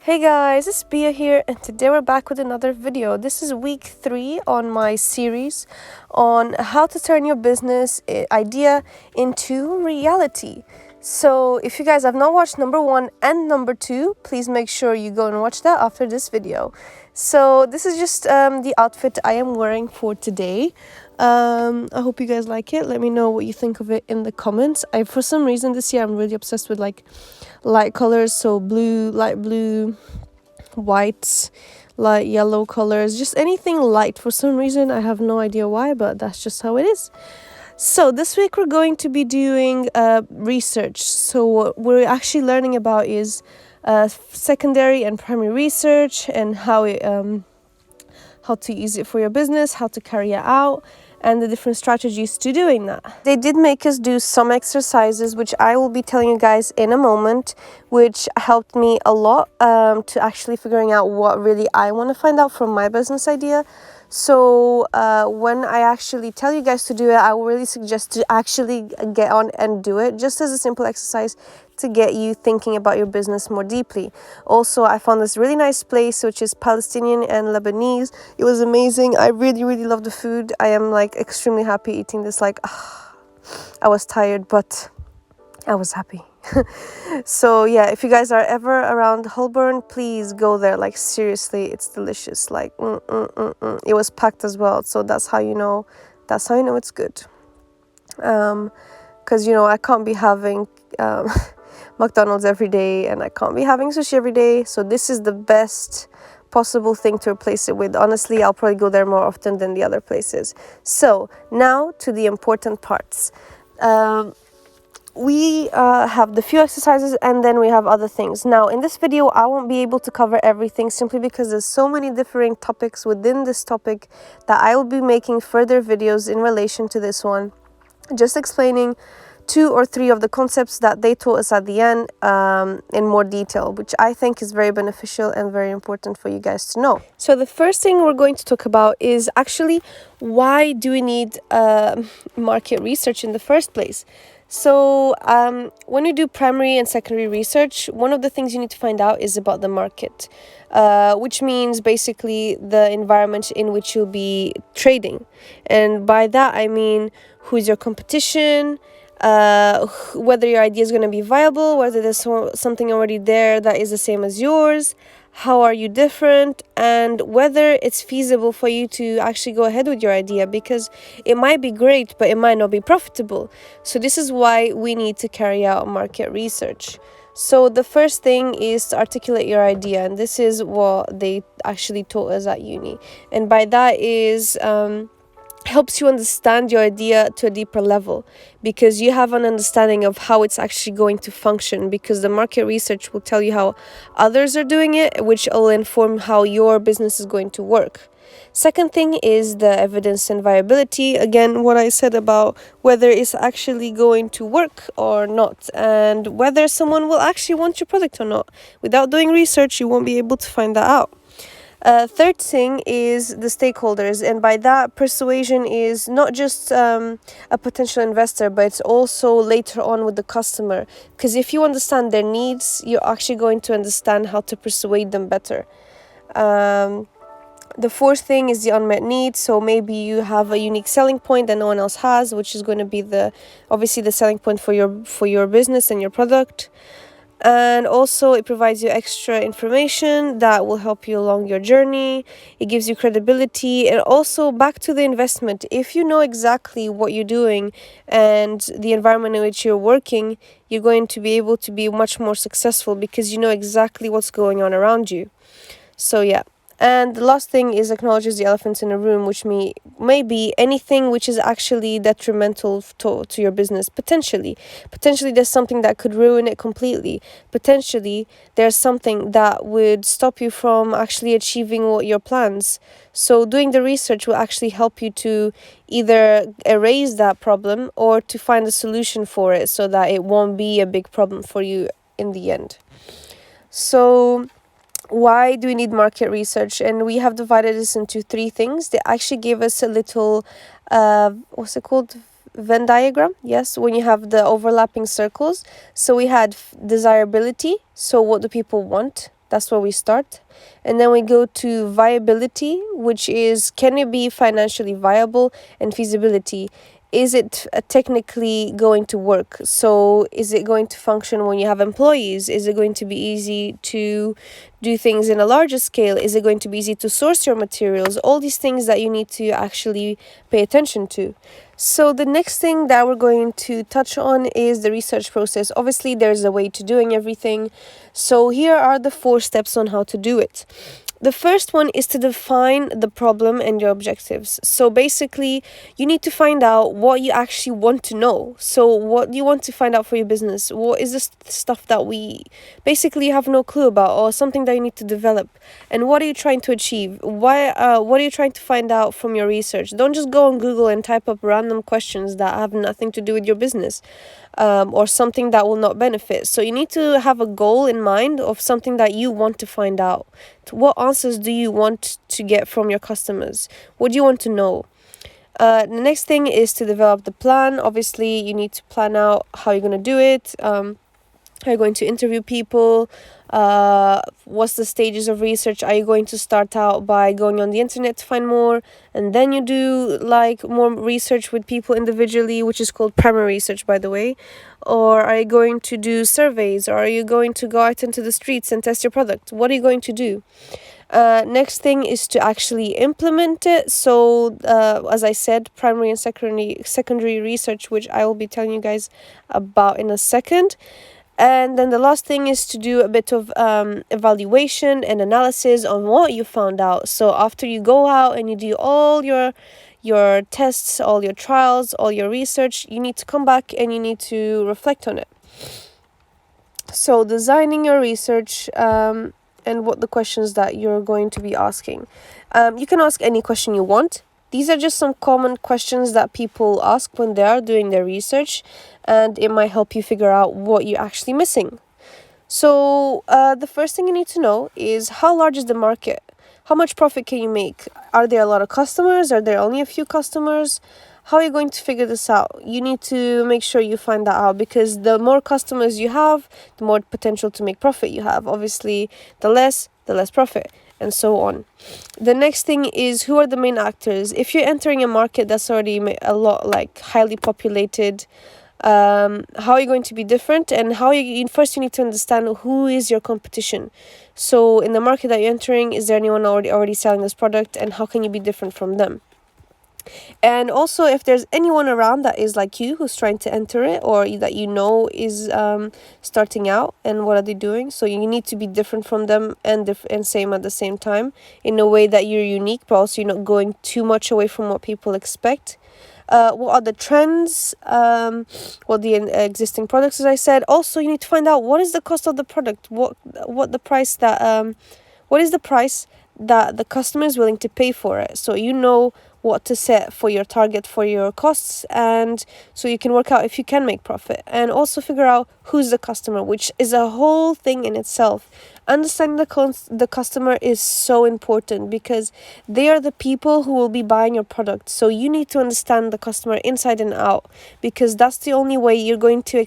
Hey guys, it's Bia here, and today we're back with another video. This is week 3 on my series on how to turn your business idea into reality. So if you guys have not watched number 1 and number 2, please make sure you go and watch that after this video. So this is just the outfit I am wearing for today. I hope you guys like it. Let me know what you think of it in the comments. For some reason this year I'm really obsessed with like light colors, so blue, light blue, white, light yellow colors, just anything light. For some reason I have no idea why, but that's just how it is. So this week we're going to be doing research. So what we're actually learning about is secondary and primary research, and how to use it for your business, how to carry it out, and the different strategies to doing that. They did make us do some exercises, which I will be telling you guys in a moment, which helped me a lot to actually figuring out what really I want to find out from my business idea. So when I actually tell you guys to do it, I will really suggest to actually get on and do it, just as a simple exercise to get you thinking about your business more deeply. Also, I found this really nice place, which is Palestinian and Lebanese. It was amazing. I really love the food. I am like extremely happy eating this. I was tired, but I was happy. So yeah, if you guys are ever around Holborn, please go there. Like seriously, it's delicious. Like it was packed as well, so that's how you know it's good. Because I can't be having McDonald's every day, and I can't be having sushi every day, so this is the best possible thing to replace it with. Honestly, I'll probably go there more often than the other places. So now to the important parts. We have the few exercises, and then we have other things. Now in this video I won't be able to cover everything, simply because there's so many differing topics within this topic that I will be making further videos in relation to this one, just explaining 2 or 3 of the concepts that they taught us at the end in more detail, which I think is very beneficial and very important for you guys to know. So the first thing we're going to talk about is actually, why do we need market research in the first place? So when you do primary and secondary research, one of the things you need to find out is about the market, which means basically the environment in which you'll be trading. And by that I mean, who's your competition, whether your idea is going to be viable, whether there's something already there that is the same as yours, how are you different, and whether it's feasible for you to actually go ahead with your idea, because it might be great but it might not be profitable. So this is why we need to carry out market research. So the first thing is to articulate your idea, and this is what they actually taught us at uni, and by that is helps you understand your idea to a deeper level, because you have an understanding of how it's actually going to function, because the market research will tell you how others are doing it, which will inform how your business is going to work. Second thing is the evidence and viability. Again, what I said about whether it's actually going to work or not, and whether someone will actually want your product or not. Without doing research, you won't be able to find that out. Third thing is the stakeholders, and by that, persuasion is not just a potential investor, but it's also later on with the customer, because if you understand their needs, you're actually going to understand how to persuade them better. The fourth thing is the unmet needs. So maybe you have a unique selling point that no one else has, which is going to be obviously the selling point for your business and your product. And also it provides you extra information that will help you along your journey. It gives you credibility, and also back to the investment. If you know exactly what you're doing and the environment in which you're working, you're going to be able to be much more successful, because you know exactly what's going on around you. So yeah. And the last thing is acknowledges the elephant in the room, which may be anything which is actually detrimental to your business. Potentially there's something that could ruin it completely. Potentially there's something that would stop you from actually achieving your plans. So doing the research will actually help you to either erase that problem or to find a solution for it, so that it won't be a big problem for you in the end. So why do we need market research? And we have divided this into 3 things. They actually gave us a little what's it called, Venn diagram. Yes, when you have the overlapping circles. So we had desirability, so what do people want, That's where we start. And then we go to viability, which is, can it be financially viable? And feasibility, is it technically going to work? So is it going to function when you have employees? Is it going to be easy to do things in a larger scale? Is it going to be easy to source your materials? All these things that you need to actually pay attention to. So the next thing that we're going to touch on is the research process. Obviously, there's a way to doing everything. So here are the 4 steps on how to do it. The first one is to define the problem and your objectives. So basically, you need to find out what you actually want to know. So what do you want to find out for your business? What is this stuff that we basically have no clue about, or something that you need to develop? And what are you trying to achieve? What are you trying to find out from your research? Don't just go on Google and type up random questions that have nothing to do with your business. Or something that will not benefit. So you need to have a goal in mind of something that you want to find out. What answers do you want to get from your customers? What do you want to know? The next thing is to develop the plan. Obviously, you need to plan out how you're going to do it. Are you going to interview people? What's the stages of research? Are you going to start out by going on the internet to find more, and then you do like more research with people individually, which is called primary research, by the way? Or are you going to do surveys? Or are you going to go out into the streets and test your product? What are you going to do? Next thing is to actually implement it. So as I said, primary and secondary research, which I will be telling you guys about in a second. And then the last thing is to do a bit of evaluation and analysis on what you found out. So after you go out and you do all your tests, all your trials, all your research, you need to come back and you need to reflect on it. So designing your research and what the questions that you're going to be asking. You can ask any question you want. These are just some common questions that people ask when they are doing their research, and it might help you figure out what you're actually missing. So the first thing you need to know is, how large is the market? How much profit can you make? Are there a lot of customers? Are there only a few customers? How are you going to figure this out? You need to make sure you find that out, because the more customers you have, the more potential to make profit you have. Obviously, the less profit, and so on. The next thing is, who are the main actors? If you're entering a market that's already a lot like highly populated, how are you going to be different? And first you need to understand who is your competition. So in the market that you're entering, is there anyone already selling this product, and how can you be different from them? And also, if there's anyone around that is like you, who's trying to enter it, or that you know is starting out, and what are they doing? So you need to be different from them and same at the same time, in a way that you're unique, but also you're not going too much away from what people expect. What are the trends? What the existing products, as I said. Also, you need to find out, what is the cost of the product? What is the price that the customer is willing to pay for it? So you know what to set for your target for your costs, and so you can work out if you can make profit. And also figure out who's the customer, which is a whole thing in itself. Understanding the customer is so important, because they are the people who will be buying your product. So you need to understand the customer inside and out, because that's the only way you're going to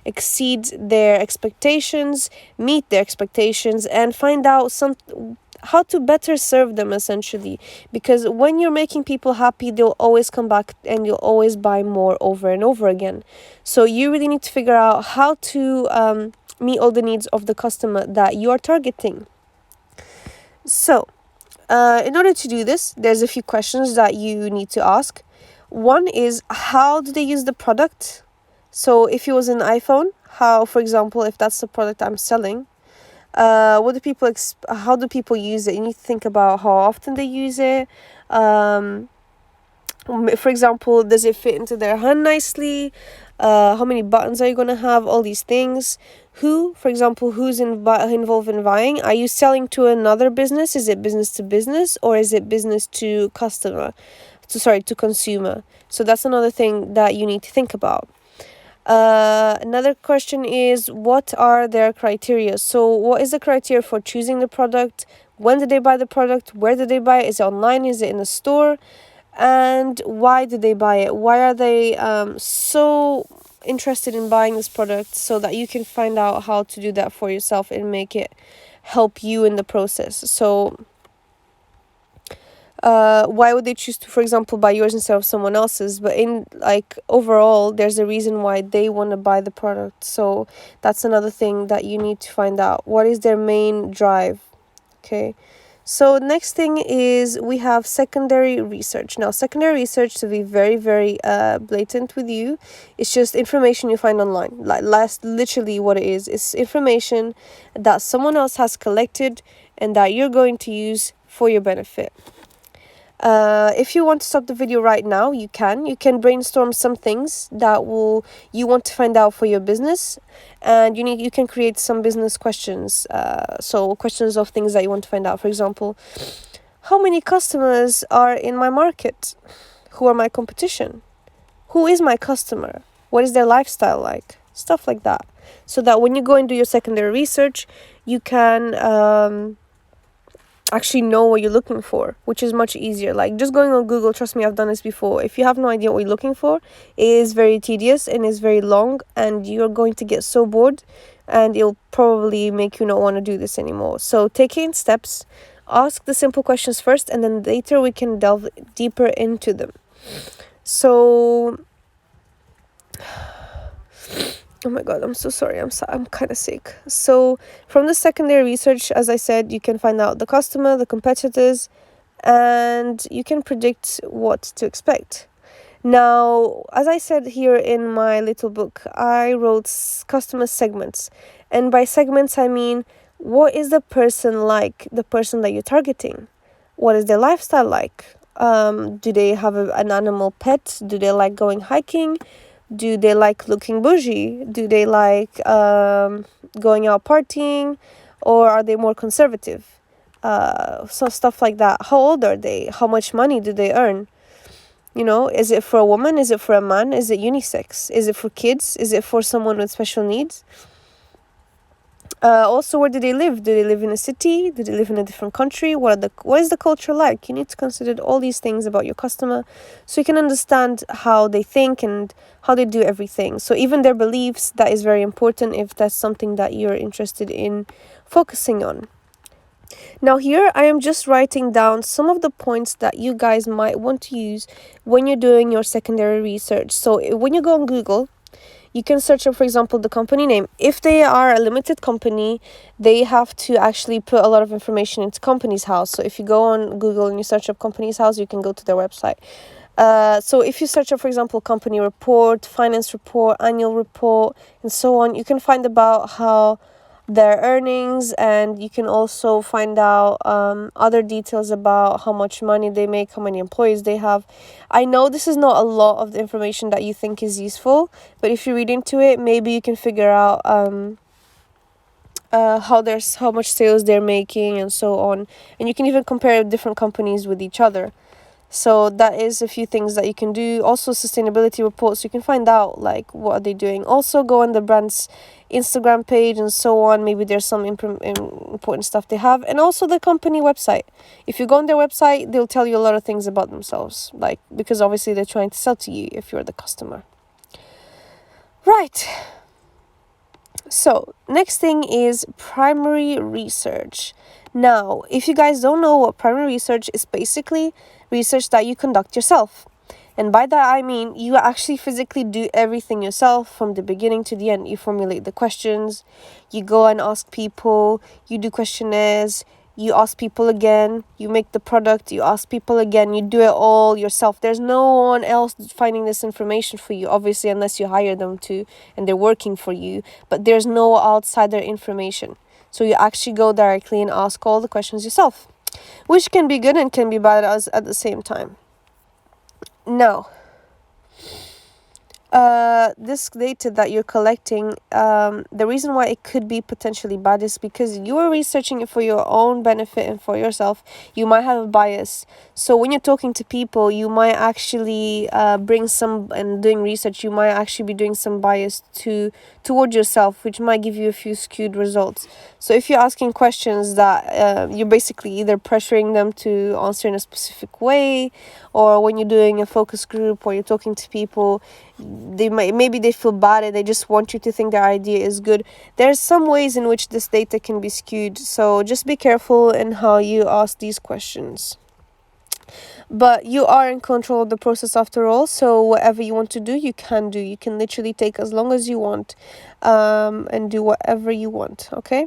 exceed their expectations, meet their expectations, and find out how to better serve them, essentially. Because when you're making people happy, they'll always come back and you'll always buy more over and over again. So you really need to figure out how to meet all the needs of the customer that you are targeting. So in order to do this, there's a few questions that you need to ask. One is, how do they use the product? So if it was an iPhone, how, for example, if that's the product I'm selling, how do people use it? You need to think about how often they use it. For example, does it fit into their hand nicely? How many buttons are you going to have? All these things. For example, who's involved in buying? Are you selling to another business? Is it business to business, or is it business to to consumer? So that's another thing that you need to think about. Another question is, what are their criteria? So what is the criteria for choosing the product? When did they buy the product? Where did they buy it? Is it online? Is it in a store? And why did they buy it? Why are they so interested in buying this product? So that you can find out how to do that for yourself and make it help you in the process. So why would they choose to, for example, buy yours instead of someone else's? But in like overall, there's a reason why they want to buy the product. So that's another thing that you need to find out. What is their main drive? Okay. So next thing is we have secondary research. Now, secondary research, to be very, very blatant with you, it's just information you find online. Like literally what it is. It's information that someone else has collected and that you're going to use for your benefit. If you want to stop the video right now, you can brainstorm some things that you want to find out for your business, and you can create some business questions, so questions of things that you want to find out. For example, how many customers are in my market? Who are my competition? Who is my customer? What is their lifestyle like? Stuff like that, so that when you go and do your secondary research, you can actually know what you're looking for, which is much easier. Like just going on Google, trust me, I've done this before. If you have no idea what you're looking for, it is very tedious and is very long, and you're going to get so bored, and it'll probably make you not want to do this anymore. So take it in steps, ask the simple questions first, and then later we can delve deeper into them. So oh my God, I'm so sorry. I'm kind of sick. So from the secondary research, as I said, you can find out the customer, the competitors, and you can predict what to expect. Now, as I said here in my little book, I wrote customer segments. And by segments, I mean, what is the person like, the person that you're targeting? What is their lifestyle like? Do they have an animal pet? Do they like going hiking? Do they like looking bougie? Do they like going out partying? Or are they more conservative? So stuff like that. How old are they? How much money do they earn? You know, is it for a woman? Is it for a man? Is it unisex? Is it for kids? Is it for someone with special needs? Also, where do they live? Do they live in a city? Do they live in a different country? What is the culture like? You need to consider all these things about your customer, so you can understand how they think and how they do everything. So even their beliefs, that is very important if that's something that you're interested in focusing on. Now here I am just writing down some of the points that you guys might want to use when you're doing your secondary research. So when you go on Google, you can search up, for example, the company name. If they are a limited company, they have to actually put a lot of information into Companies House. So if you go on Google and you search up Companies House, you can go to their website. So if you search up, for example, company report, finance report, annual report, and so on, you can find about how their earnings, and you can also find out other details about how much money they make, how many employees they have. I know this is not a lot of the information that you think is useful, but if you read into it, maybe you can figure out how much sales they're making and so on, and you can even compare different companies with each other. So that is a few things that you can do. Also sustainability reports, you can find out like what are they doing. Also go on the brand's Instagram page and so on. Maybe there's some important stuff they have. And also the company website. If you go on their website, they'll tell you a lot of things about themselves, like, because obviously they're trying to sell to you if you're the customer. Right. So next thing is primary research. Now, if you guys don't know what primary research is, basically research that you conduct yourself. And by that, I mean you actually physically do everything yourself from the beginning to the end. You formulate the questions, you go and ask people, you do questionnaires, you ask people again, you make the product, you ask people again, you do it all yourself. There's no one else finding this information for you, obviously, unless you hire them to and they're working for you. But there's no outsider information. So you actually go directly and ask all the questions yourself, which can be good and can be bad at the same time. Now, this data that you're collecting, the reason why it could be potentially bad is because you are researching it for your own benefit and for yourself. You might have a bias. So when you're talking to people, you might actually bring some, and doing research, you might actually be doing some bias toward yourself, which might give you a few skewed results. So if you're asking questions that you're basically either pressuring them to answer in a specific way, or when you're doing a focus group or you're talking to people, maybe they feel bad and they just want you to think their idea is good. There's some ways in which this data can be skewed, so just be careful in how you ask these questions. But you are in control of the process after all, so whatever you want to do, you can do. You can literally take as long as you want, and do whatever you want, okay?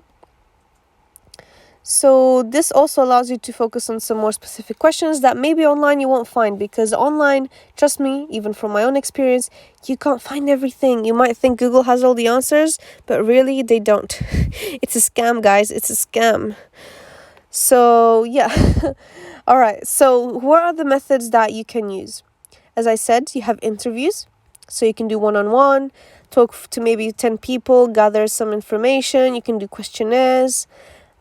So this also allows you to focus on some more specific questions that maybe online you won't find, because online, trust me, even from my own experience, you can't find everything. You might think Google has all the answers, but really they don't. It's a scam, guys. It's a scam. So yeah. All right. So what are the methods that you can use? As I said, you have interviews. So you can do one-on-one, talk to maybe 10 people, gather some information. You can do questionnaires,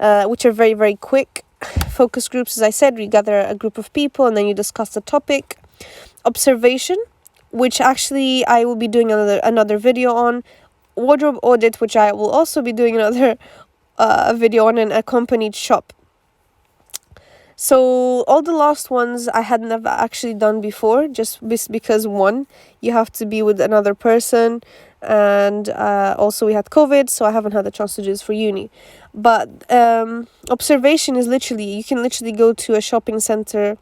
which are very, very quick. Focus groups, as I said, we gather a group of people and then you discuss the topic. Observation, which actually I will be doing another video on. Wardrobe audit, which I will also be doing another video on, an accompanied shop. So all the last ones I had never actually done before, just because one, you have to be with another person, and also we had COVID, so I haven't had the chance to do this for uni. But observation is literally, you can literally go to a shopping center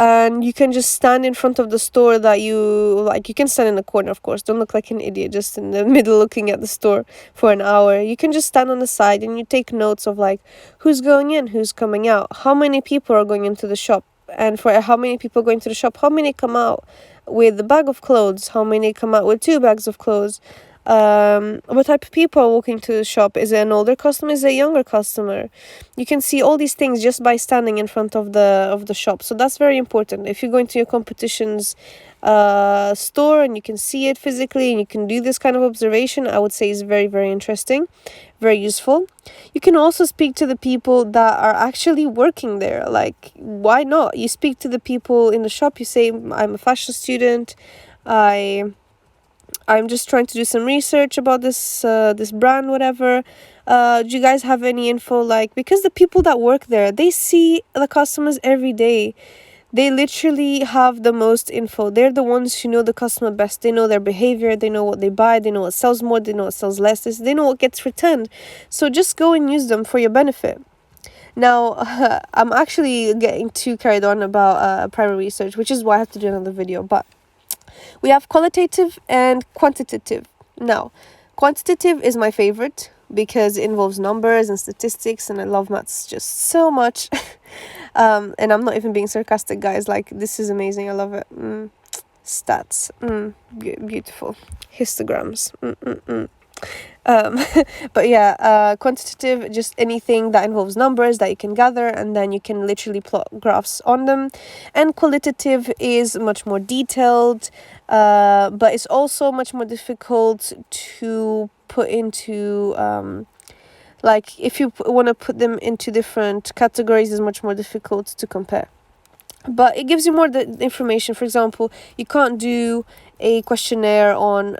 and you can just stand in front of the store that you like. You can stand in the corner, of course. Don't look like an idiot just in the middle looking at the store for an hour. You can just stand on the side and you take notes of like who's going in, who's coming out, how many people are going into the shop, and for how many people going to the shop, how many come out with a bag of clothes, how many come out with 2 bags of clothes. What type of people are walking to the shop? Is it an older customer? Is it a younger customer? You can see all these things just by standing in front of the shop. So that's very important. If you go into your competition's store and you can see it physically and you can do this kind of observation, I would say is very, very interesting, very useful. You can also speak to the people that are actually working there. Like, why not? You speak to the people in the shop. You say, I'm a fashion student. I'm just trying to do some research about this brand, whatever. Do you guys have any info? Like, because the people that work there, they see the customers every day. They literally have the most info. They're the ones who know the customer best. They know their behavior. They know what they buy. They know what sells more. They know what sells less. They know what gets returned. So just go and use them for your benefit. Now, I'm actually getting too carried on about primary research, which is why I have to do another video. But we have qualitative and quantitative. Now, quantitative is my favorite because it involves numbers and statistics, and I love maths just so much. And I'm not even being sarcastic, guys. Like, this is amazing. I love it. Stats. Beautiful. Histograms. But yeah, quantitative, just anything that involves numbers that you can gather and then you can literally plot graphs on them. And qualitative is much more detailed, but it's also much more difficult to put into, like if you want to put them into different categories, it's much more difficult to compare. But it gives you more information. For example, you can't do a questionnaire on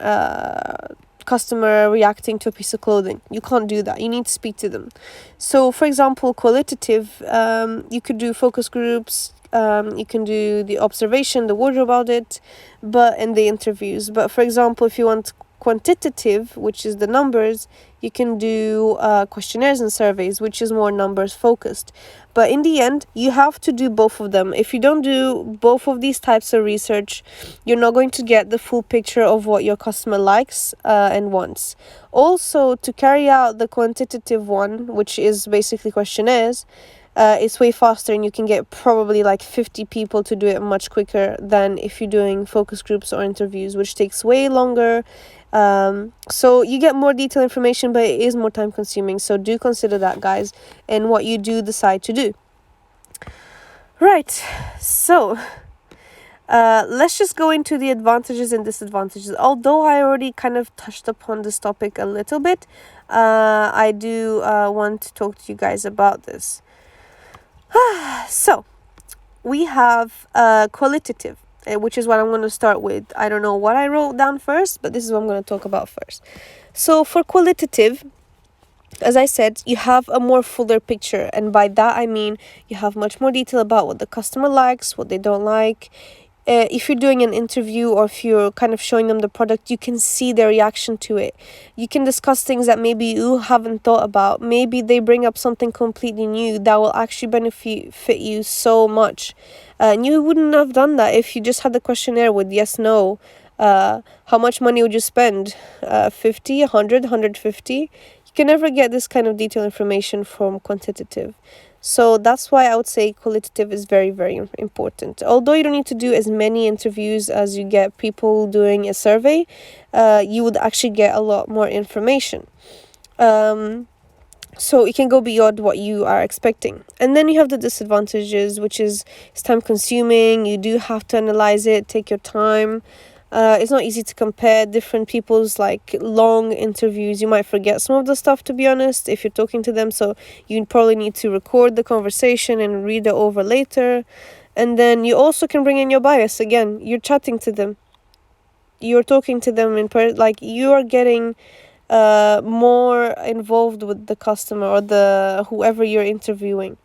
customer reacting to a piece of clothing. You can't do that. You need to speak to them. So for example, qualitative, you could do focus groups, you can do the observation, the wardrobe audit, and the interviews. But for example, if you want quantitative, which is the numbers, you can do questionnaires and surveys, which is more numbers focused. But in the end, you have to do both of them. If you don't do both of these types of research, you're not going to get the full picture of what your customer likes and wants. Also, to carry out the quantitative one, which is basically questionnaires, it's way faster and you can get probably like 50 people to do it much quicker than if you're doing focus groups or interviews, which takes way longer. So you get more detailed information, but it is more time consuming. So do consider that, guys, and what you do decide to do. Right. So let's just go into the advantages and disadvantages. Although I already kind of touched upon this topic a little bit, I do want to talk to you guys about this. So we have qualitative, which is what I'm going to start with. I don't know what I wrote down first, but this is what I'm going to talk about first. So for qualitative, as I said, you have a more fuller picture, and by that I mean you have much more detail about what the customer likes, what they don't like. if you're doing an interview or if you're kind of showing them the product, you can see their reaction to it. You can discuss things that maybe you haven't thought about. Maybe they bring up something completely new that will actually benefit you so much. And you wouldn't have done that if you just had the questionnaire with yes, no. How much money would you spend? 50, 100, 150? You can never get this kind of detailed information from quantitative. So that's why I would say qualitative is very, very important. Although you don't need to do as many interviews as you get people doing a survey, you would actually get a lot more information. So it can go beyond what you are expecting. And then you have the disadvantages, which is it's time consuming. You do have to analyze it, take your time. It's not easy to compare different people's like long interviews. You might forget some of the stuff, to be honest, if you're talking to them. So you probably need to record the conversation and read it over later. And then you also can bring in your bias. Again, you're chatting to them. You're talking to them like you are getting more involved with the customer or the whoever you're interviewing.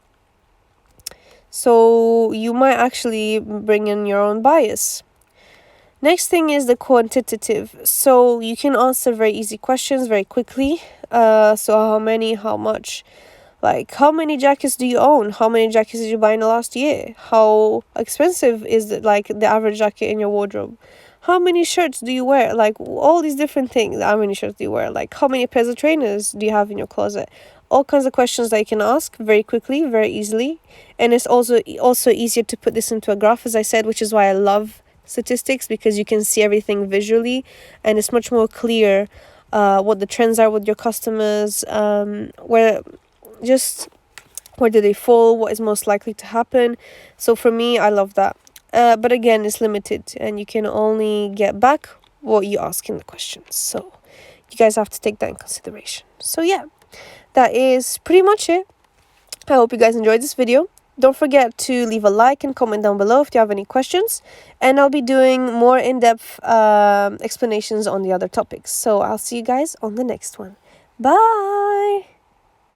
So you might actually bring in your own bias. Next thing is the quantitative. So you can answer very easy questions very quickly. So how many, how much? Like, how many jackets do you own? How many jackets did you buy in the last year? How expensive is like the average jacket in your wardrobe? How many shirts do you wear? Like, all these different things. How many shirts do you wear? Like, how many pairs of trainers do you have in your closet? All kinds of questions that you can ask very quickly, very easily. And it's also easier to put this into a graph, as I said, which is why I love statistics, because you can see everything visually and it's much more clear what the trends are with your customers, where do they fall, what is most likely to happen. So for me, I love that. But again, it's limited and you can only get back what you ask in the questions. So you guys have to take that in consideration. So yeah, that is pretty much it. I hope you guys enjoyed this video. Don't forget to leave a like and comment down below if you have any questions. And I'll be doing more in-depth explanations on the other topics. So I'll see you guys on the next one. Bye!